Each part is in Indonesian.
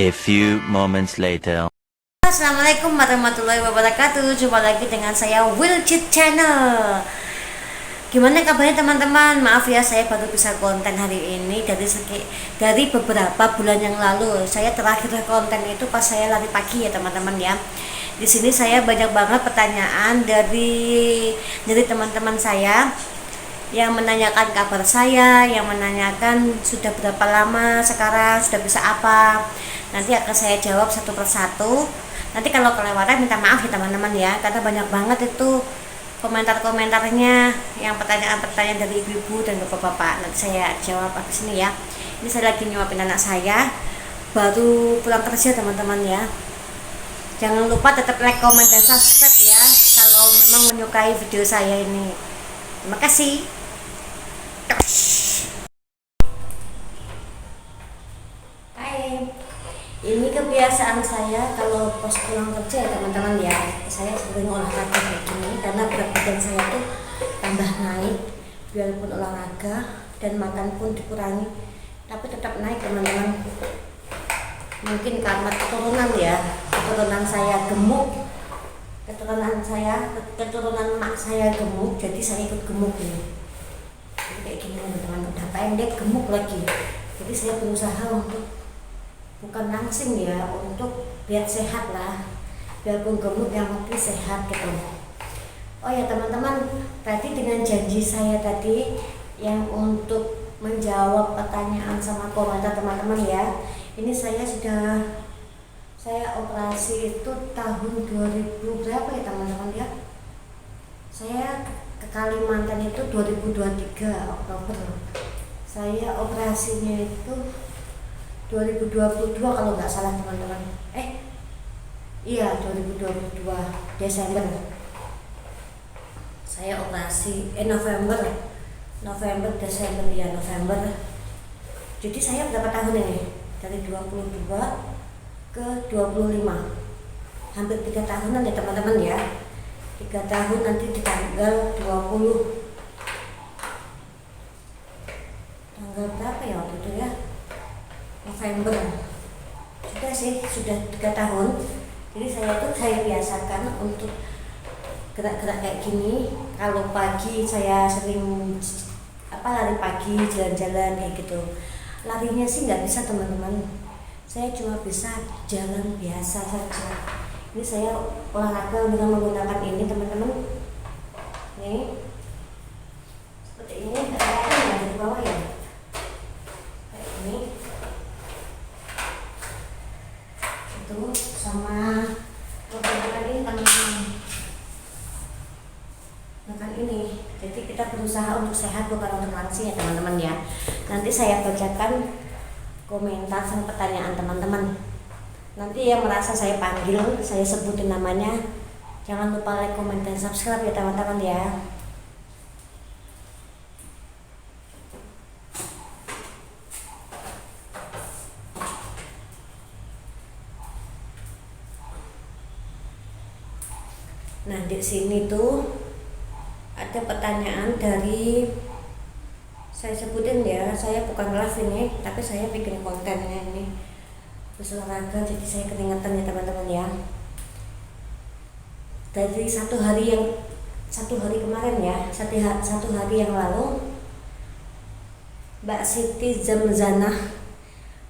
A few moments later. Assalamualaikum warahmatullahi wabarakatuh. Jumpa lagi dengan saya Wilchit Channel. Gimana kabarnya teman-teman? Maaf ya, saya baru bisa konten hari ini dari beberapa bulan yang lalu. Saya terakhir konten itu pas saya lari pagi ya teman-teman ya. Di sini saya banyak banget pertanyaan dari teman-teman saya yang menanyakan kabar saya, yang menanyakan sudah berapa lama sekarang, sudah bisa apa. Nanti akan saya jawab satu persatu. Nanti kalau kelewatan minta maaf ya teman-teman ya, karena banyak banget itu komentar-komentarnya, yang pertanyaan-pertanyaan dari ibu-ibu dan bapak-bapak. Nanti saya jawab habis ini ya. Ini saya lagi nyuapin anak saya, baru pulang kerja teman-teman ya. Jangan lupa tetap like, comment, dan subscribe ya kalau memang menyukai video saya ini. Terima kasih. Hai, ini kebiasaan saya kalau pas pulang kerja ya teman-teman ya. Saya sering olahraga kayak gini karena berat badan saya tuh tambah naik. Biarpun olahraga dan makan pun dikurangi, tapi tetap naik teman-teman. Mungkin karena keturunan ya, keturunan saya gemuk, keturunan mak saya gemuk, jadi saya ikut gemuk nih. Jadi kayak gini teman-teman, udah pendek gemuk lagi. Jadi saya berusaha untuk bukan langsing ya, untuk biar sehat lah, biarpun gemuk yang penting sehat gitu. Oh ya teman-teman, tadi dengan janji saya tadi yang untuk menjawab pertanyaan sama komentar teman-teman ya, ini saya operasi itu tahun 2000 berapa ya teman-teman ya. Saya ke Kalimantan itu 2023 Oktober. Saya operasinya itu 2022 kalau nggak salah teman-teman. Iya 2022 Desember. Saya operasi November Desember ya November. Jadi saya berapa tahun ini? Dari 22 ke 25. Hampir 3 tahunan ya teman-teman ya. 3 tahun nanti di tanggal 20. Tanggal berapa ya waktu itu ya? November. Sudah 3 tahun. Jadi saya biasakan untuk gerak-gerak kayak gini. Kalau pagi saya sering lari pagi, jalan-jalan kayak gitu. Larinya sih nggak bisa teman-teman. Saya cuma bisa jalan biasa saja. Ini saya olahraga dengan menggunakan ini teman-teman. Nih, seperti ini. Ada di bawah ya. Kayak ini. Itu sama menggunakan ini teman-teman. Makan ini. Jadi kita berusaha untuk sehat bukan untuk langsing ya teman-teman ya. Nanti saya bacakan komentar sama pertanyaan teman-teman. Nanti yang merasa saya panggil, saya sebutin namanya. Jangan lupa like, comment, dan subscribe ya teman-teman ya. Nah di sini tuh ada pertanyaan dari, saya sebutin ya, saya bukan live ini, tapi saya bikin kontennya ini terus olahraga, jadi saya keringetan ya teman-teman ya. Dari satu hari kemarin ya, satu hari yang lalu, Mbak Siti Zamzanah,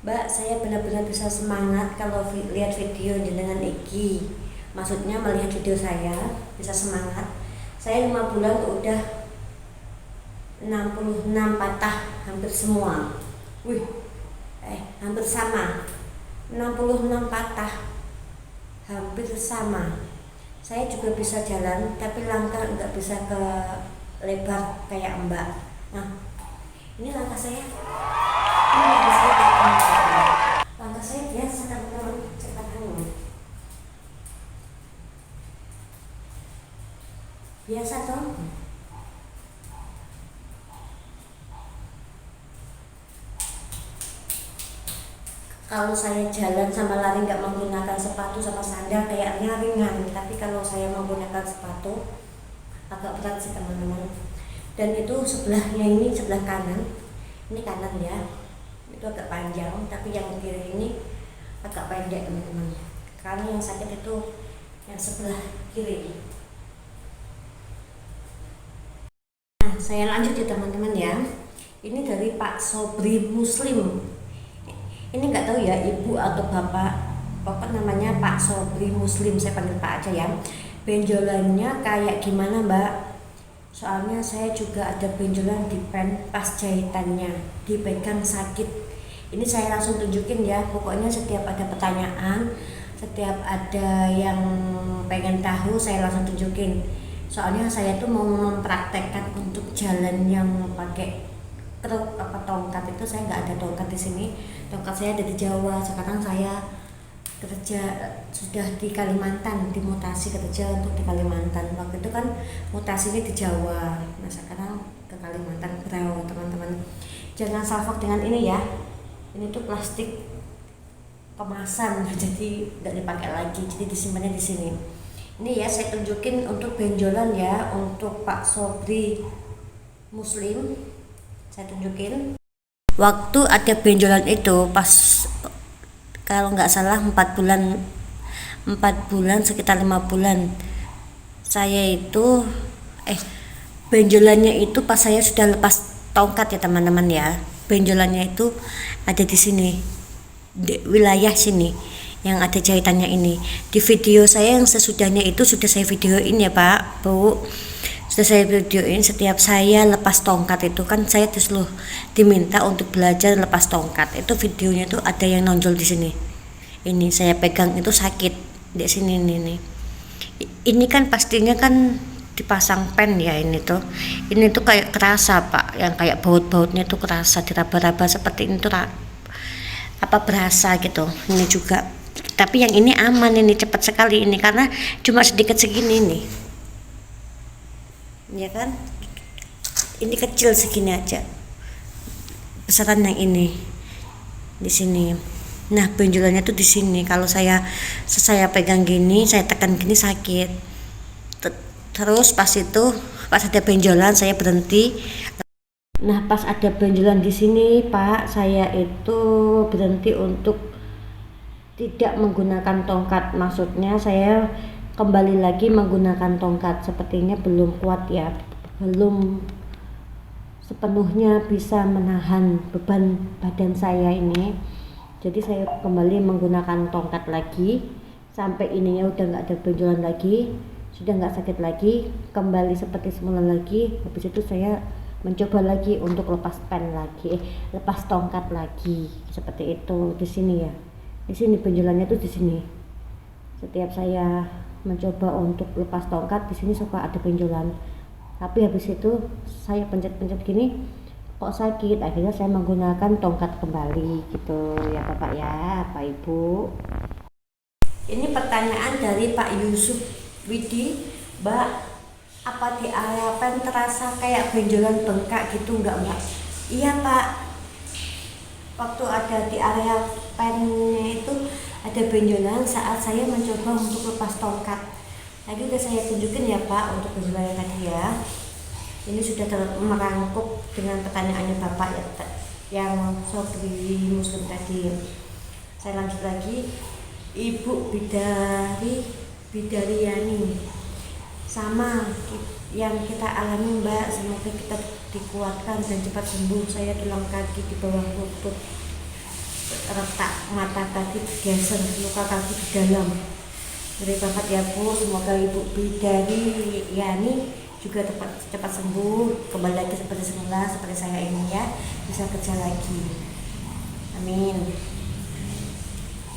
Mbak saya benar-benar bisa semangat kalau lihat video dengan Iki. Maksudnya melihat video saya bisa semangat. Saya 5 bulan udah 66 patah, hampir semua. Hampir sama. 66 patah, hampir sama. Saya juga bisa jalan, tapi langkah nggak bisa ke lebar kayak Mbak. Nah, ini langkah saya. Langkah saya biasa teman-teman, cepat banget. Biasa toh. Kalau saya jalan sama lari nggak menggunakan sepatu sama sandal kayaknya ringan, tapi kalau saya menggunakan sepatu agak berat sih teman-teman. Dan itu sebelahnya ini sebelah kanan, ini kanan ya, itu agak panjang, tapi yang kiri ini agak pendek teman-teman, karena yang sakit itu yang sebelah kiri. Nah, saya lanjut ya teman-teman ya. Ini dari Pak Sobri Muslim. Ini nggak tahu ya ibu atau bapak, pokoknya namanya Pak Sobri Muslim, saya panggil Pak aja ya. Benjolannya kayak gimana Mbak? Soalnya saya juga ada benjolan di pen pas jahitannya, dipegang sakit. Ini saya langsung tunjukin ya, pokoknya setiap ada pertanyaan, setiap ada yang pengen tahu saya langsung tunjukin. Soalnya saya tuh mau mempraktekkan untuk jalan yang pakai truk apa tongkat itu, saya nggak ada tongkat di sini. Tongkat saya ada di Jawa. Sekarang saya kerja sudah di Kalimantan, dimutasi kerja untuk di Kalimantan. Waktu itu kan mutasinya di Jawa, nah sekarang ke Kalimantan Berau teman-teman. Jangan salfok dengan ini ya, ini tuh plastik kemasan jadi nggak dipakai lagi, jadi disimpannya di sini. Ini ya saya tunjukin untuk benjolan ya, untuk Pak Sobri Muslim saya tunjukin. Waktu ada benjolan itu pas kalau nggak salah 4 bulan sekitar 5 bulan saya itu benjolannya itu pas saya sudah lepas tongkat ya teman-teman ya. Benjolannya itu ada di sini, di wilayah sini yang ada jahitannya ini. Di video saya yang sesudahnya itu sudah saya videoin ya Pak Bu, sudah saya videoin. Setiap saya lepas tongkat itu kan saya disuruh diminta untuk belajar lepas tongkat, itu videonya tuh ada yang nonjol di sini. Ini saya pegang itu sakit di sini nih. Ini kan pastinya kan dipasang pen ya, ini tuh kayak kerasa Pak, yang kayak baut-bautnya tuh kerasa diraba-raba seperti ini tuh apa berasa gitu. Ini juga, tapi yang ini aman, ini cepat sekali ini karena cuma sedikit segini nih ya kan, ini kecil segini aja besaran yang ini di sini. Nah benjolannya tuh di sini, kalau saya pegang gini, saya tekan gini sakit. Terus pas ada benjolan saya berhenti. Nah pas ada benjolan di sini Pak, saya itu berhenti untuk tidak menggunakan tongkat. Maksudnya saya kembali lagi menggunakan tongkat, sepertinya belum kuat ya, belum sepenuhnya bisa menahan beban badan saya ini. Jadi saya kembali menggunakan tongkat lagi sampai ininya udah nggak ada benjolan lagi, sudah nggak sakit lagi, kembali seperti semula lagi. Habis itu saya mencoba lagi untuk lepas pen lagi, lepas tongkat lagi, seperti itu. Di sini ya, di sini benjolannya tuh di sini. Setiap saya mencoba untuk lepas tongkat, di sini suka ada benjolan. Tapi habis itu saya pencet-pencet gini, kok sakit, akhirnya saya menggunakan tongkat kembali gitu ya Bapak ya, Pak Ibu. Ini pertanyaan dari Pak Yusuf Widi, Mbak, apa di area pen terasa kayak benjolan bengkak gitu enggak Mbak? Iya Pak, waktu ada di area pennya itu ada benjolan saat saya mencoba untuk lepas tongkat. Tadi udah saya tunjukin ya Pak untuk benjolan tadi ya. Ini sudah merangkup dengan pertanyaannya Bapak ya, yang Sobri Muslim tadi. Saya lanjut lagi, Ibu Bidariani, sama yang kita alami Mbak, semoga kita dikuatkan dan cepat sembuh. Saya tulang kaki di bawah lutut retak, mata kaki geser, luka kaki di dalam. Dari Bapak ya Bu, semoga Ibu Bidariani juga cepat sembuh, kembali lagi seperti semula, seperti saya ini ya, bisa kerja lagi. Amin.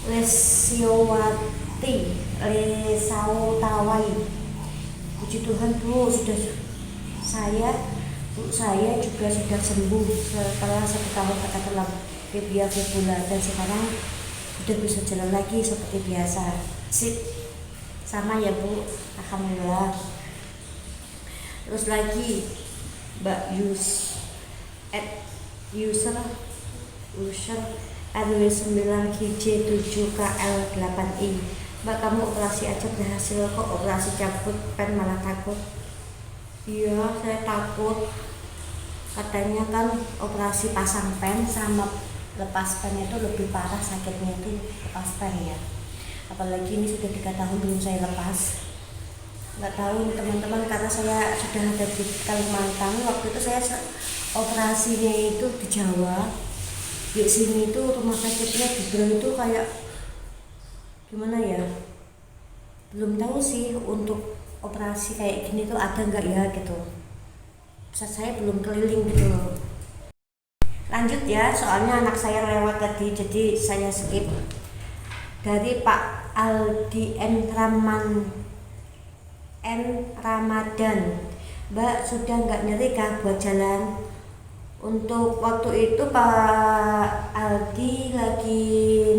Lesautawai, puji Tuhan Bu, saya juga sudah sembuh setelah 1 tahun katakanlah fibula, dan sekarang sudah bisa jalan lagi seperti biasa. Sip, sama ya Bu, alhamdulillah. Terus lagi Mbak user RW9KJ7KL8I, Mbak kamu operasi aja berhasil kok, operasi cabut pen malah takut. Iya saya takut, katanya kan operasi pasang pen sama lepas pen itu lebih parah sakitnya itu lepas pen ya, apalagi ini sudah 3 tahun belum saya lepas. Nggak tahu nih teman-teman, karena saya sudah ada di Kalimantan. Waktu itu saya operasinya itu di Jawa, di sini itu rumah sakitnya di Bro itu kayak gimana ya, belum tahu sih untuk operasi kayak gini tuh ada nggak ya gitu. Saya belum keliling gitu loh. Lanjut ya, soalnya anak saya lewat tadi jadi saya skip. Dari Pak Aldi N Ramadan, Mbak sudah nggak nyeri kah buat jalan? Untuk waktu itu Pak Aldi lagi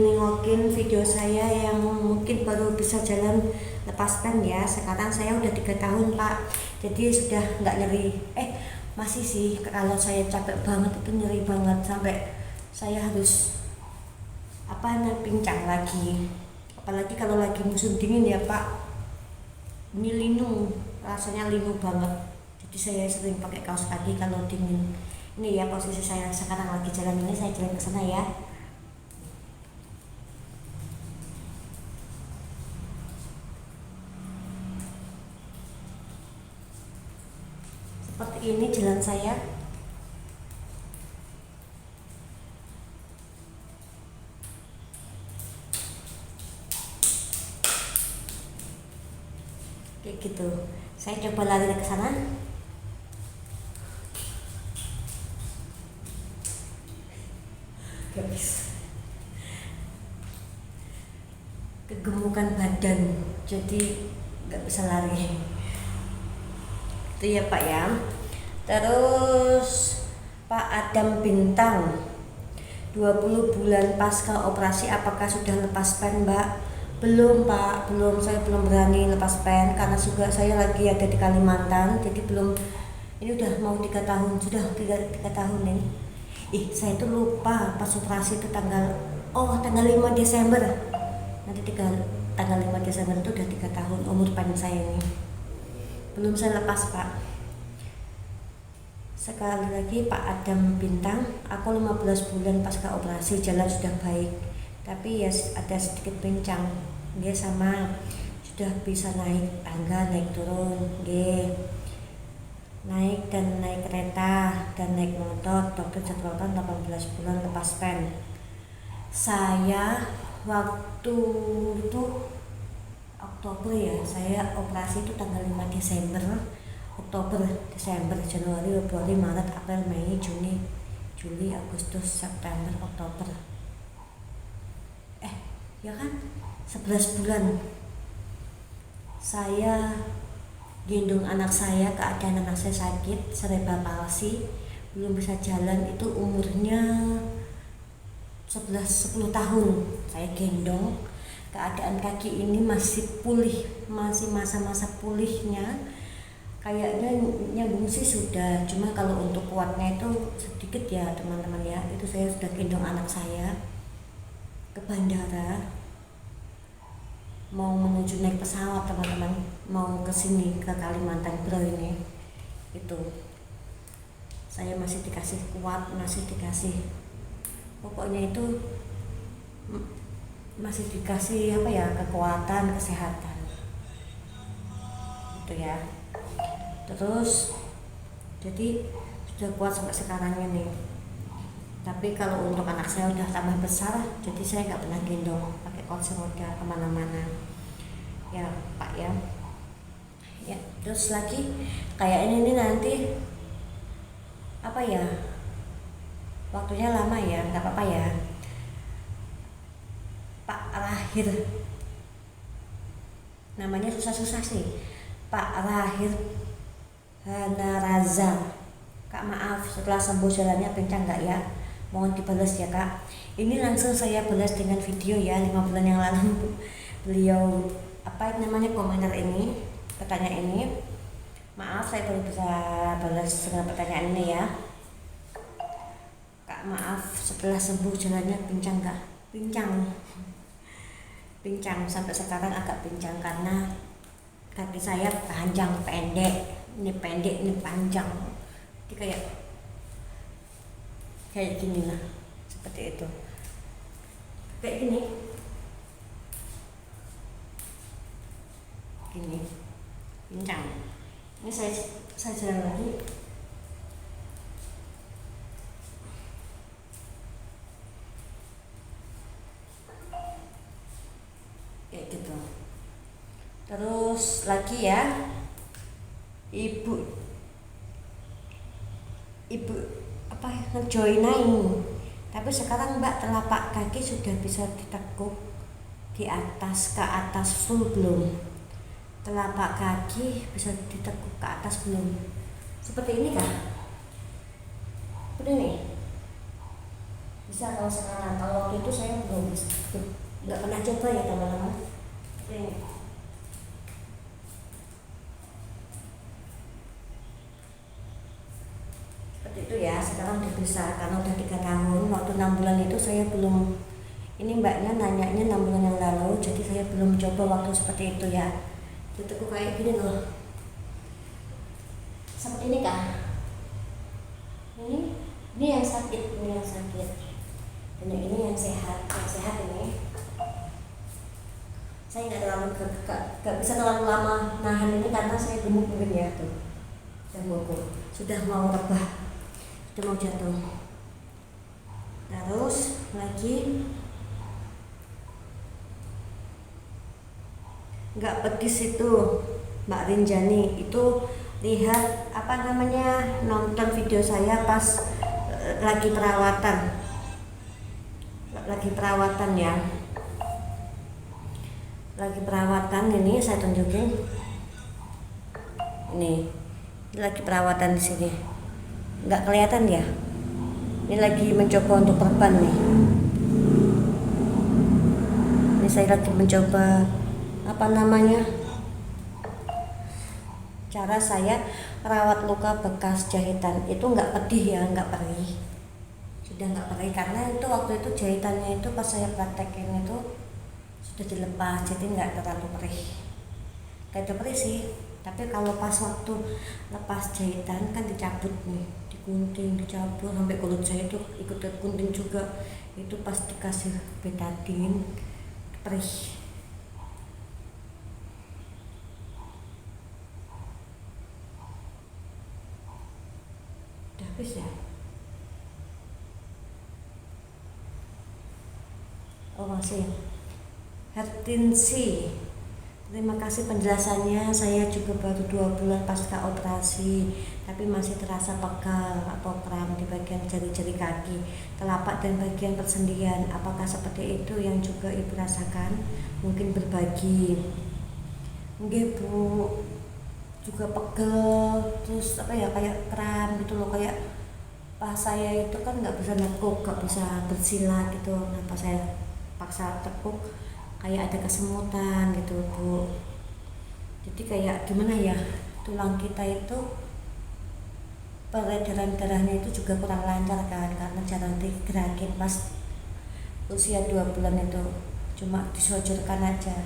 nengokin video saya yang mungkin baru bisa jalan lepas pen ya. Sekarang saya udah 3 tahun Pak, jadi sudah nggak nyeri. Masih sih, kalau saya capek banget itu nyeri banget sampai saya harus pincang lagi. Apalagi kalau lagi musim dingin ya Pak, ini linu, rasanya linu banget. Jadi saya sering pakai kaos kaki kalau dingin. Ini ya posisi saya sekarang lagi jalan ini, saya jalan ke sana ya. Seperti ini jalan saya. Kayak gitu. Saya coba lari ke sana. Gak bisa. Kegemukan badan, jadi nggak bisa lari. Itu ya Pak ya. Terus Pak Adam Bintang, 20 bulan pasca operasi apakah sudah lepas pen Mbak? Belum Pak, belum, saya belum berani lepas pen karena juga saya lagi ada di Kalimantan, jadi belum. Ini udah mau 3 tahun, sudah 3 tahun ini. Saya tuh lupa pas operasi itu tanggal 5 Desember. Nanti tanggal 5 Desember itu udah 3 tahun umur pen saya ini. Belum saya lepas Pak. Sekali lagi Pak Adam Bintang, aku 15 bulan pasca operasi, jalan sudah baik, tapi ya ada sedikit pincang. Dia sama sudah bisa naik tangga, naik turun, naik dan naik kereta dan naik motor. Dokter jadwalkan 18 bulan lepas pen. Saya waktu itu Oktober ya, saya operasi itu tanggal 5 Desember, Oktober, Desember, Januari, Februari, Maret, April, Mei, Juni, Juli, Agustus, September, Oktober. Ya kan? 11 bulan. Saya gendong anak saya, keadaan anak saya sakit, cerebral palsy, belum bisa jalan, itu umurnya 10 tahun. Saya gendong, keadaan kaki ini masih pulih, masih masa-masa pulihnya. Kayaknya nyambung sih sudah, cuma kalau untuk kuatnya itu sedikit ya teman-teman ya. Itu saya sudah gendong anak saya ke bandara, mau menuju naik pesawat teman-teman, mau ke sini ke Kalimantan Bro ini. Itu saya masih dikasih kuat, masih dikasih, pokoknya itu masih dikasih kekuatan, kesehatan itu ya. Terus jadi sudah kuat sampai sekarang ini. Tapi kalau untuk anak saya udah tambah besar, jadi saya nggak pernah gendong pakai kursi roda kemana-mana ya Pak ya. Terus lagi kayak ini nanti waktunya lama ya, nggak apa-apa ya Pak Rahir, namanya susah-susah sih, Pak Rahir Hanaraza. Kak maaf, setelah sembuh jalannya pincang nggak ya? Mohon dibalas ya Kak. Ini langsung saya balas dengan video ya, 5 bulan yang lalu beliau komentar ini, pertanyaan ini. Maaf saya baru bisa balas dengan pertanyaan ini ya Kak. Maaf, setelah sembuh jalannya pincang nggak? Pincang sampai sekarang agak pincang karena kaki saya panjang pendek, ini pendek ini panjang, jadi kayak gini lah seperti itu, kayak gini pincang. Ini saya jalan lagi. Kayak gitu. Terus lagi ya, ibu apa ngejoinain, tapi sekarang Mbak telapak kaki sudah bisa ditekuk di atas, ke atas full belum? Telapak kaki bisa ditekuk ke atas belum? Seperti ini kah? Udah nih bisa kalau sekarang. Kalau waktu itu saya belum bisa, nggak pernah coba ya teman-teman. Seperti ini. Seperti itu ya. Sekarang udah bisa karena udah 3 tahun. Waktu 6 bulan itu saya belum, ini mbaknya nanyanya 6 bulan yang lalu, jadi saya belum coba waktu seperti itu ya. Ditekuk kayak gini loh, seperti ini kah? Ini yang sakit, ini yang sakit, ini yang sehat, ini. Saya nggak bisa terlalu lama nahan ini karena saya gemuk mungkin ya tuh, sudah mau rebah, sudah mau jatuh. Terus lagi nggak pedis itu Mbak Rinjani, itu lihat apa namanya, nonton video saya pas lagi perawatan ya, lagi perawatan. Ini saya tunjukin, ini lagi perawatan di sini, nggak kelihatan ya, ini lagi mencoba untuk perban nih. Ini saya lagi mencoba apa namanya, cara saya rawat luka bekas jahitan. Itu nggak pedih ya, nggak perih, sudah nggak perih karena itu waktu itu jahitannya itu pas saya praktekin itu sudah dilepas, jadi nggak terlalu perih. Nggak perih sih, tapi kalau pas waktu lepas jahitan kan dicabut nih, digunting, dicabut sampai kulit saya itu ikut tergunting juga. Itu pas dikasih betadine perih. Udah habis ya? Oh masih. Hertinsi, terima kasih penjelasannya. Saya juga baru 2 bulan pasca operasi, tapi masih terasa pegal atau kram di bagian jari-jari kaki, telapak dan bagian persendian. Apakah seperti itu yang juga Ibu rasakan? Mungkin berbagi. Nggih Bu, juga pegel, terus apa ya, kayak kram gitu loh, kayak pas saya itu kan nggak bisa nekuk, nggak bisa bersila gitu. Nah pas saya paksa tekuk kayak ada kesemutan gitu Bu. Jadi kayak gimana ya, tulang kita itu peredaran darahnya itu juga kurang lancar kan, karena jarang digerakin pas usia 2 bulan itu, cuma disojorkan aja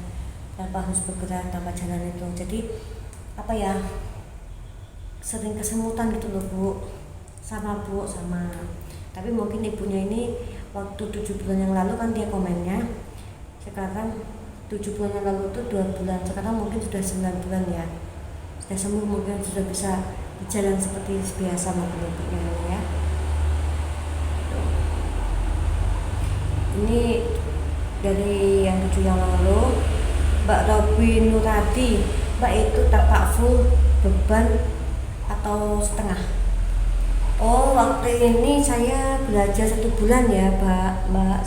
tanpa harus bergerak, tanpa jalan itu. Jadi apa ya, sering kesemutan gitu loh Bu. Sama. Tapi mungkin ibunya ini waktu 7 bulan yang lalu kan dia komennya, sekarang 7 bulan yang lalu itu 2 bulan, sekarang mungkin sudah 9 bulan ya, sudah sembuh, mungkin sudah bisa berjalan seperti biasa mungkin ibunya ya. Ini dari yang 7 yang lalu, Mbak Robi Nurati. Mbak itu tapak full beban atau setengah? Oh waktu ini saya belajar 1 bulan ya Mbak,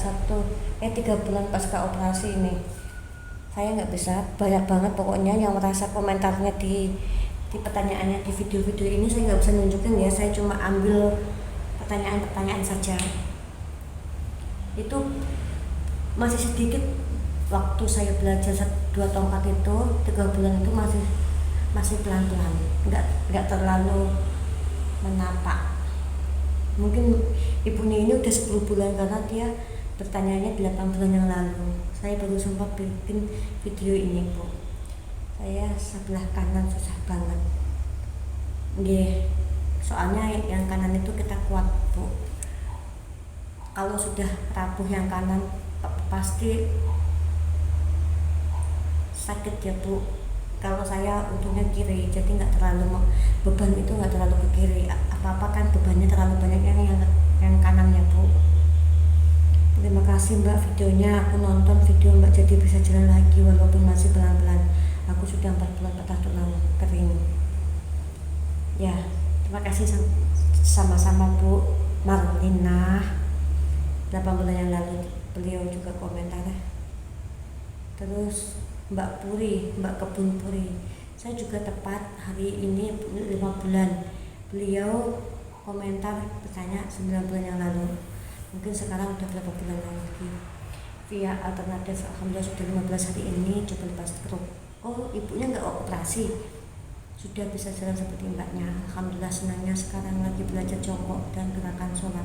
3 bulan pasca operasi ini. Saya nggak bisa, banyak banget pokoknya yang merasa komentarnya di pertanyaannya di video-video ini saya nggak bisa nunjukin ya, saya cuma ambil pertanyaan-pertanyaan saja. Itu masih sedikit waktu saya belajar 2 tongkat itu, 3 bulan itu masih pelan-pelan, nggak terlalu menapak. Mungkin ibunya ini udah 10 bulan karena dia bertanyanya 8 bulan yang lalu. Saya baru sempat bikin video ini Bu. Saya sebelah kanan susah banget. Nggih, soalnya yang kanan itu kita kuat Bu. kalau sudah rapuh yang kanan pasti sakit ya Bu. Kalau saya untungnya kiri, jadi nggak terlalu beban itu nggak terlalu ke kiri. Apa-apa kan bebannya terlalu banyak yang kanannya Bu. Terima kasih Mbak videonya, aku nonton video Mbak jadi bisa jalan lagi walaupun masih pelan-pelan. Aku sudah 4 bulan patah tulang kering. Ya, terima kasih sama-sama Bu Marlina. 8 bulan yang lalu beliau juga komentar. Terus Mbak Puri, Mbak Kebun Puri, saya juga tepat hari ini 5 bulan. Beliau komentar bertanya 9 bulan yang lalu. Mungkin sekarang udah berapa bulan lagi. Via alternatif, alhamdulillah sudah 15 hari ini coba lepas stroke. Oh, ibunya nggak operasi, sudah bisa jalan seperti mbaknya. Alhamdulillah senangnya sekarang lagi belajar jongkok dan gerakan sholat.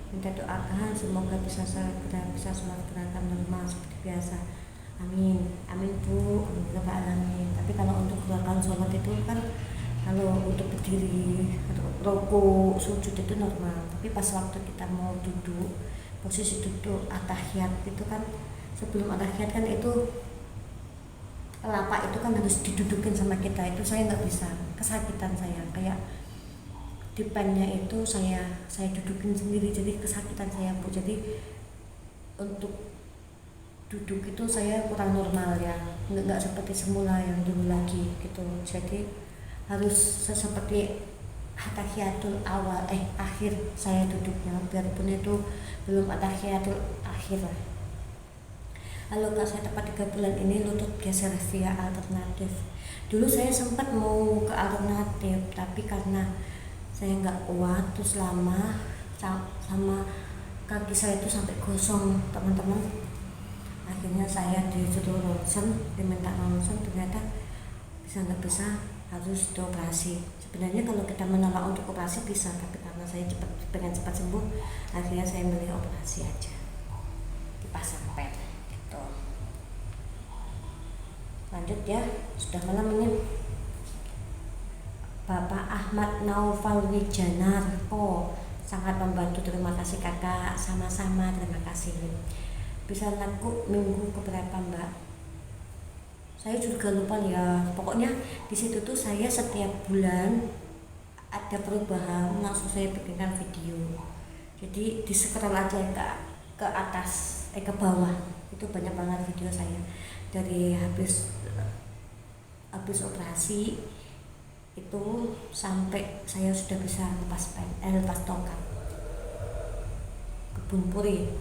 Minta doakan semoga bisa segera bisa sholat gerakan normal seperti biasa. Amin, amin Bu, amin. Tapi kalau untuk gerakan sholat itu kan kalau untuk berdiri, rukuk, sujud itu normal. Tapi pas waktu kita mau duduk, posisi duduk atahiyat itu kan sebelum atahiyat kan itu telapak itu kan harus didudukin sama kita. Itu saya nggak bisa, kesakitan saya. Kayak dipennya itu saya dudukin sendiri, jadi kesakitan saya Bu. Jadi untuk duduk itu saya kurang normal ya, nggak seperti semula yang dulu lagi gitu. Jadi harus seperti atahiyatul awal akhir saya duduknya, biarpun itu belum atahiyatul akhir lah. Lalu kalau saya tepat 3 bulan ini lutut geser via alternatif. Dulu saya sempat mau ke alternatif, tapi karena saya nggak kuat terus lama sama kaki saya itu sampai gosong teman-teman. Akhirnya saya disuruh ronsen, diminta ronsen, ternyata nggak bisa, harus dioperasi. Sebenarnya kalau kita menolak untuk operasi bisa, tapi karena saya pengen cepat sembuh, akhirnya saya milih operasi aja, dipasang pet gitu. Lanjut ya, sudah malam ini. Bapak Ahmad Naufal Wijanar, sangat membantu, terima kasih kakak. Sama-sama, terima kasih. Bisa laku minggu keberapa Mbak? Saya juga lupa ya, pokoknya di situ tuh saya setiap bulan ada perubahan, langsung saya bikinkan video. Jadi di scroll aja ke atas, ke bawah, itu banyak banget video saya dari habis operasi itu sampai saya sudah bisa lepas tongkat. Kebun Puri.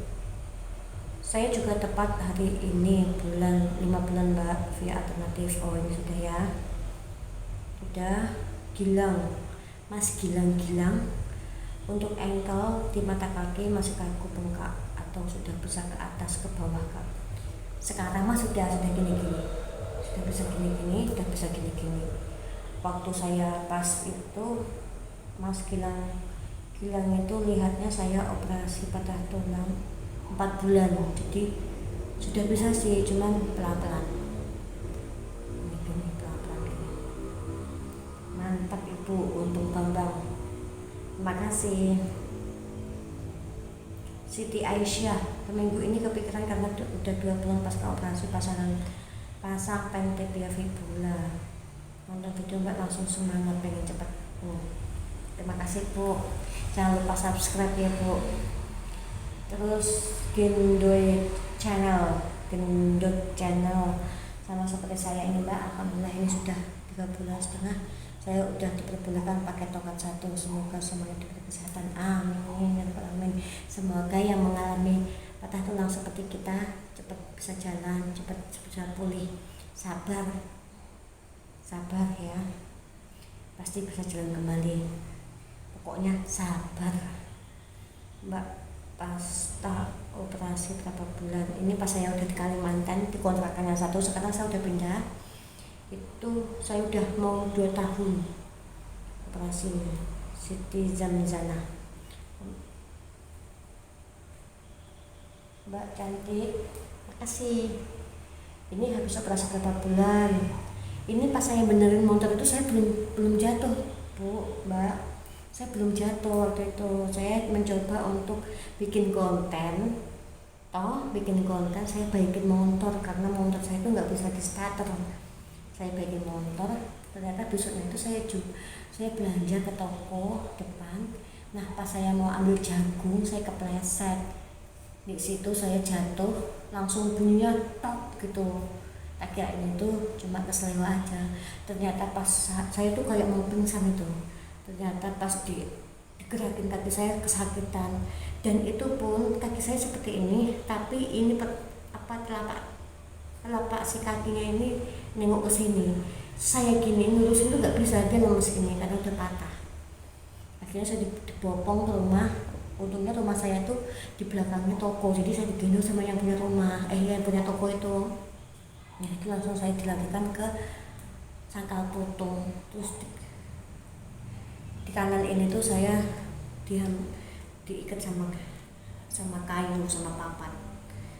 Saya juga tepat hari ini 5 bulan Mbak via alternatif. Oh ini sudah ya, udah. Gilang, Mas Gilang, untuk ankle di mata kaki masih kaku bengkak atau sudah bisa ke atas ke bawah Kak? Sekarang mah sudah gini-gini, sudah bisa gini-gini. Waktu saya pas itu Mas Gilang itu lihatnya saya operasi patah tulang 4 bulan, jadi sudah bisa sih, cuman pelan-pelan gini. Mantap Ibu, untung Bambang, terima kasih. Siti Aisyah, minggu ini kepikiran karena udah 2 bulan pasca operasi pasang pentibia fibula. Nonton video Mbak langsung semangat, pengen cepet. Terima kasih Bu, jangan lupa subscribe ya Bu. Terus Gendut channel sama seperti saya ini Mbak. Alhamdulillah ini sudah 3,5 bulan saya udah diperbolehkan pakai tongkat 1. Semoga semuanya diberi kesehatan, amin. Semoga yang mengalami patah tulang seperti kita cepat bisa jalan, cepat bisa pulih. Sabar ya, pasti bisa jalan kembali, pokoknya sabar Mbak. Pasca operasi berapa bulan ini, pas saya udah di Kalimantan di kontrakan yang 1, sekarang saya udah pindah, itu saya udah mau 2 tahun operasi. Siti Zamzana, Mbak cantik, makasih. Ini habis operasi berapa bulan? Ini pas saya benerin motor itu saya belum jatuh Bu, Mbak. saya belum jatuh waktu itu. Saya mencoba untuk bikin konten, bikin konten saya baikin motor karena motor saya itu nggak bisa di starter. Saya baikin motor, ternyata besoknya itu saya belanja ke toko depan. Nah pas saya mau ambil jagung saya kepleset, di situ saya jatuh, langsung bunyinya tok gitu. Tak kira ini tuh cuma keselewa aja, ternyata pas saya tuh kayak mau pingsan itu. Ternyata pas digerakin kaki saya kesakitan, dan itu pun kaki saya seperti ini, tapi ini telapak si kakinya ini nengok ke sini. Saya gini ngurusin tuh nggak bisa, dia lemes ini karena udah patah. Akhirnya saya dibopong ke rumah. Untungnya rumah saya tuh di belakangnya toko, jadi saya digendong sama yang punya rumah, yang punya toko itu. Nah itu langsung saya dilarikan ke Sangkal Putung. Terus di kanan ini tuh saya diikat sama kayu, sama papan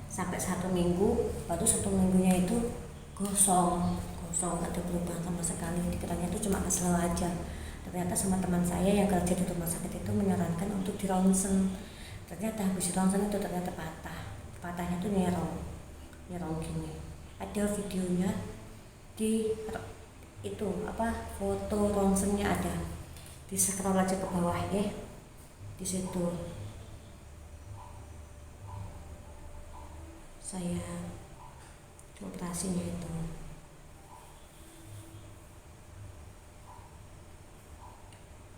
sampai 1 minggu. Baru 1 minggunya itu gosong, nggak ada perubahan sama sekali. Dikiranya itu cuma kesel aja. Ternyata sama teman saya yang kerja di rumah sakit itu menyarankan untuk di ronsen. Ternyata habis ronsen itu ternyata patahnya tuh nyerong gini. Ada videonya di itu foto ronsennya ada, di scroll aja ke bawah ya, di situ saya operasinya itu.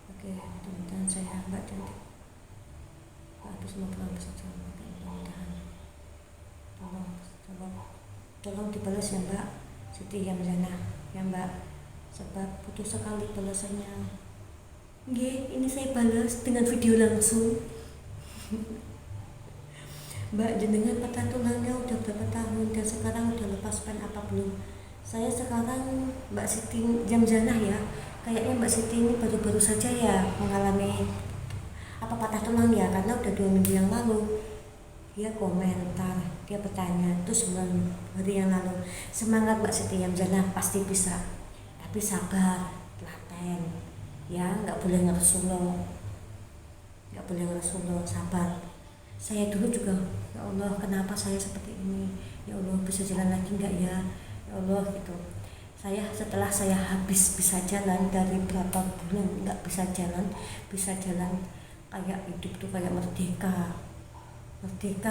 Oke, mudah-mudahan saya Mbak cantik, habis ngobrol saja, mudah-mudahan tolong dibalas ya Mbak Siti Yamzana ya Mbak, sebab butuh sekali balasannya. Nggih, ini saya balas dengan video langsung. Mbak jenengan patah tulangnya udah berapa tahun dan sekarang udah lepas pen apa belum? Saya sekarang Mbak Siti Yamzana ya, kayaknya Mbak Siti ini baru-baru saja ya mengalami patah tulang ya, karena udah 2 minggu yang lalu dia komentar, dia bertanya itu 9 hari yang lalu, semangat Mbak Siti Yamzana, pasti bisa, tapi sabar, telaten ya, nggak boleh ngeresulo, sabar. Saya dulu juga, ya Allah kenapa saya seperti ini, ya Allah bisa jalan lagi nggak ya Allah gitu. Setelah saya habis bisa jalan dari berapa bulan nggak bisa jalan kayak hidup tuh kayak merdeka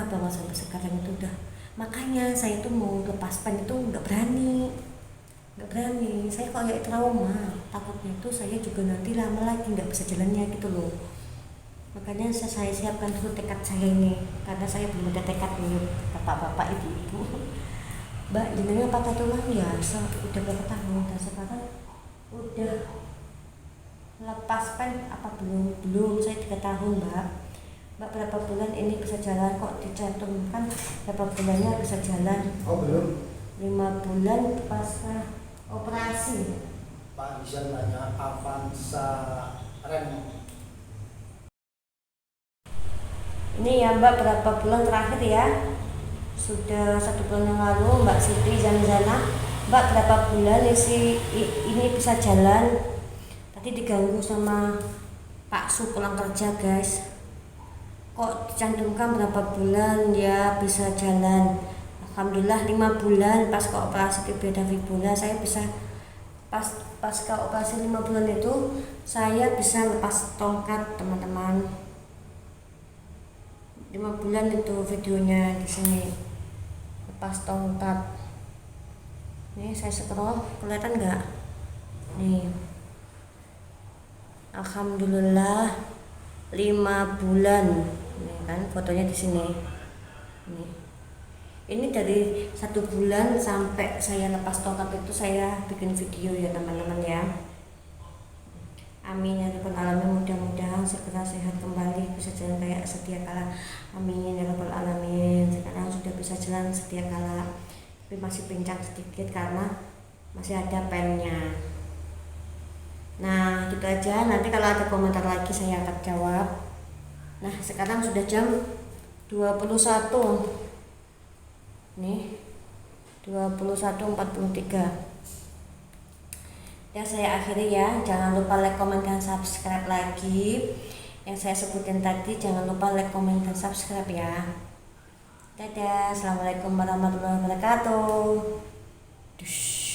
bahwa sampai sekarang itu udah. Makanya saya tuh mau lepas pen itu nggak berani, saya kayak trauma, takutnya itu saya juga nanti lama lagi nggak bisa jalannya gitu loh. Makanya saya siapkan dulu tekad saya ini, karena saya belum ada tekad nih bapak-bapak ibu-ibu. Mbak jenengan patah tulang ya udah berapa tahun, dan sekarang udah lepas pen apa belum? Saya 3 tahun Mbak berapa bulan ini bisa jalan, kok dicantumkan berapa bulannya bisa jalan? Oh belum. 5 bulan pasca operasi. Pak bisa nanya Avanza Rem. Ini ya Mbak berapa bulan terakhir ya? Sudah 1 bulan yang lalu Mbak Siti Yamzana. Mbak berapa bulan ini bisa jalan? Tadi diganggu sama Pak Su pulang kerja guys. Kok dicantumkan berapa bulan ya bisa jalan? Alhamdulillah 5 bulan pas ke operasi tibia fibula saya bisa, pas ke operasi 5 bulan itu saya bisa lepas tongkat teman-teman. 5 bulan itu videonya di sini, lepas tongkat. Nih saya scroll, kelihatan nggak? Nih, alhamdulillah 5 bulan. Ini kan fotonya di sini. Ini dari 1 bulan sampai saya lepas tongkat itu saya bikin video ya teman-teman ya. Amin ya rabbal alamin, mudah-mudahan segera sehat kembali, bisa jalan kayak sedia kala. Amin ya rabbal alamin. Sekarang sudah bisa jalan sedia kala, tapi masih pincang sedikit karena masih ada pennya. Nah gitu aja, nanti kalau ada komentar lagi saya akan jawab. Nah sekarang sudah jam 21 nih, 21.43. Ya saya akhiri ya, jangan lupa like, komen, dan subscribe lagi. Yang saya sebutin tadi jangan lupa like, komen, dan subscribe ya. Dadah, assalamualaikum warahmatullahi wabarakatuh. Dush.